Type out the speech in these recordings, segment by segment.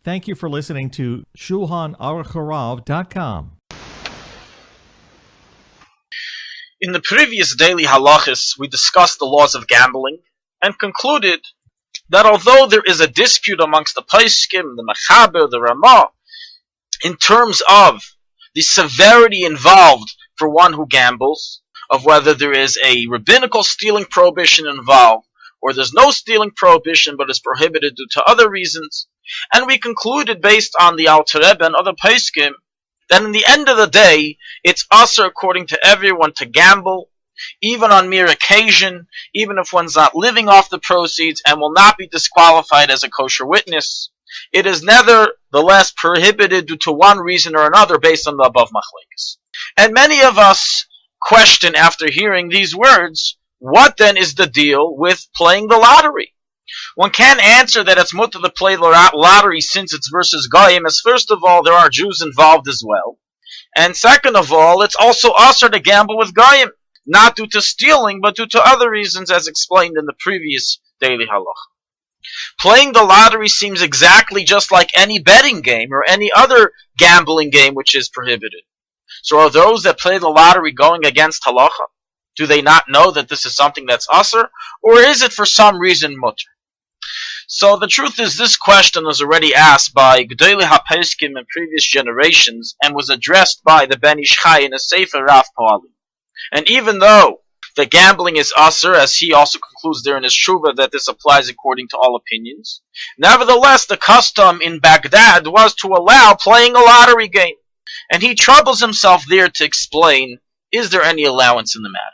Thank you for listening to Shulchanaruchharav.com. In the previous daily halachas, we discussed the laws of gambling and concluded that although there is a dispute amongst the Poskim, the Mechaber, the Ramah, in terms of the severity involved for one who gambles, of whether there is a rabbinical stealing prohibition involved, or there's no stealing prohibition but is prohibited due to other reasons, and we concluded based on the Alter Rebbe and other Poskim that in the end of the day, it's usher according to everyone to gamble, even on mere occasion, even if one's not living off the proceeds and will not be disqualified as a kosher witness. It is nevertheless prohibited due to one reason or another based on the above machlekes. And many of us question after hearing these words, what then is the deal with playing the lottery? One can't answer that it's mutter to play the lottery since it's versus Goyim, as first of all, there are Jews involved as well. And second of all, it's also usher to gamble with Goyim, not due to stealing, but due to other reasons as explained in the previous daily halach. Playing the lottery seems exactly just like any betting game or any other gambling game which is prohibited. So are those that play the lottery going against halacha? Do they not know that this is something that's usher? Or is it for some reason mutter? So the truth is, this question was already asked by G'dolei HaPoskim in previous generations and was addressed by the Ben Ish Chai in a Sefer Rav Poalim. And even though the gambling is usher, as he also concludes there in his Shuvah that this applies according to all opinions, nevertheless the custom in Baghdad was to allow playing a lottery game. And he troubles himself there to explain, is there any allowance in the matter?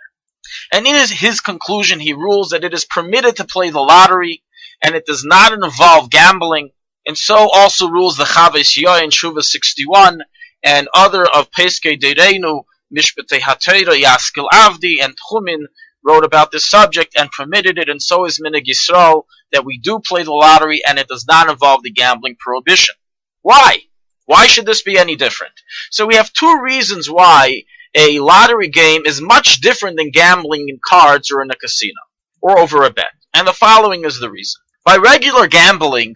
And in his conclusion he rules that it is permitted to play the lottery, and it does not involve gambling, and so also rules the Chaves Yoy in Shuvah 61, and other of Peskei Dereinu, Mishpatei HaTorah, Yaskil Avdi, and Tchumin wrote about this subject and permitted it, and so is Minhag Yisrael, that we do play the lottery, and it does not involve the gambling prohibition. Why? Why should this be any different? So we have two reasons why a lottery game is much different than gambling in cards or in a casino, or over a bet. And the following is the reason. By regular gambling,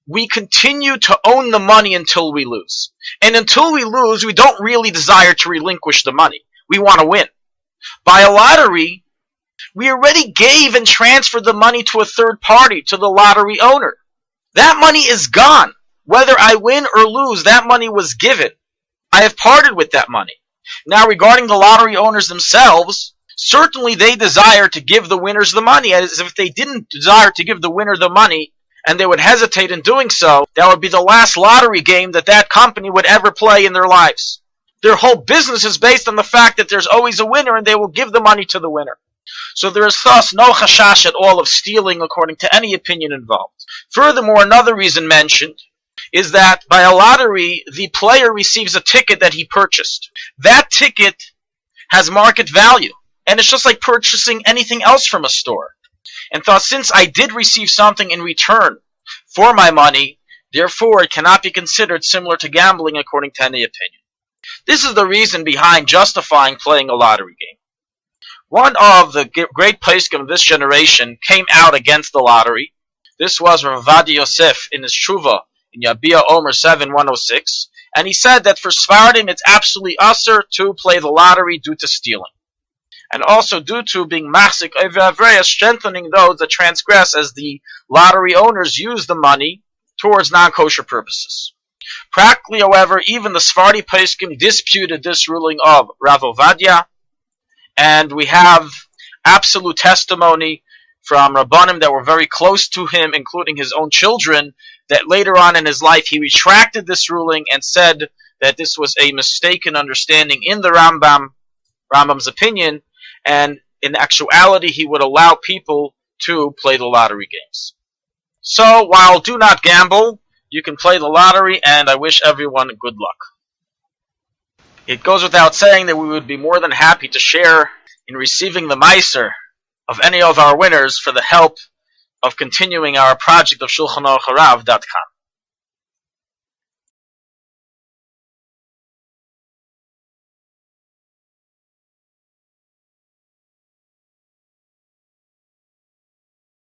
we continue to own the money until we lose. And until we lose, we don't really desire to relinquish the money. We want to win. By a lottery, we already gave and transferred the money to a third party, to the lottery owner. That money is gone. Whether I win or lose, that money was given. I have parted with that money. Now, regarding the lottery owners themselves, certainly they desire to give the winners the money, as if they didn't desire to give the winner the money, and they would hesitate in doing so, that would be the last lottery game that company would ever play in their lives. Their whole business is based on the fact that there's always a winner, and they will give the money to the winner. So there is thus no chashash at all of stealing according to any opinion involved. Furthermore, another reason mentioned is that by a lottery, the player receives a ticket that he purchased. That ticket has market value, and it's just like purchasing anything else from a store. And thus, since I did receive something in return for my money, therefore it cannot be considered similar to gambling according to any opinion. This is the reason behind justifying playing a lottery game. One of the great poskim of this generation came out against the lottery. This was Rav Ovadia Yosef in his Shuvah in Yabia Omer 7:106, and he said that for Sfardim it's absolutely usher to play the lottery due to stealing, and also due to being machzik avreya, strengthening those that transgress, as the lottery owners use the money towards non-kosher purposes. Practically, however, even the Sephardi poskim disputed this ruling of Rav Ovadia, and we have absolute testimony from Rabbanim that were very close to him, including his own children, that later on in his life he retracted this ruling and said that this was a mistaken understanding in the Rambam's opinion, and in actuality he would allow people to play the lottery games. So while do not gamble, you can play the lottery, and I wish everyone good luck. It goes without saying that we would be more than happy to share in receiving the meiser of any of our winners for the help of continuing our project of Shulchanaruchharav.com.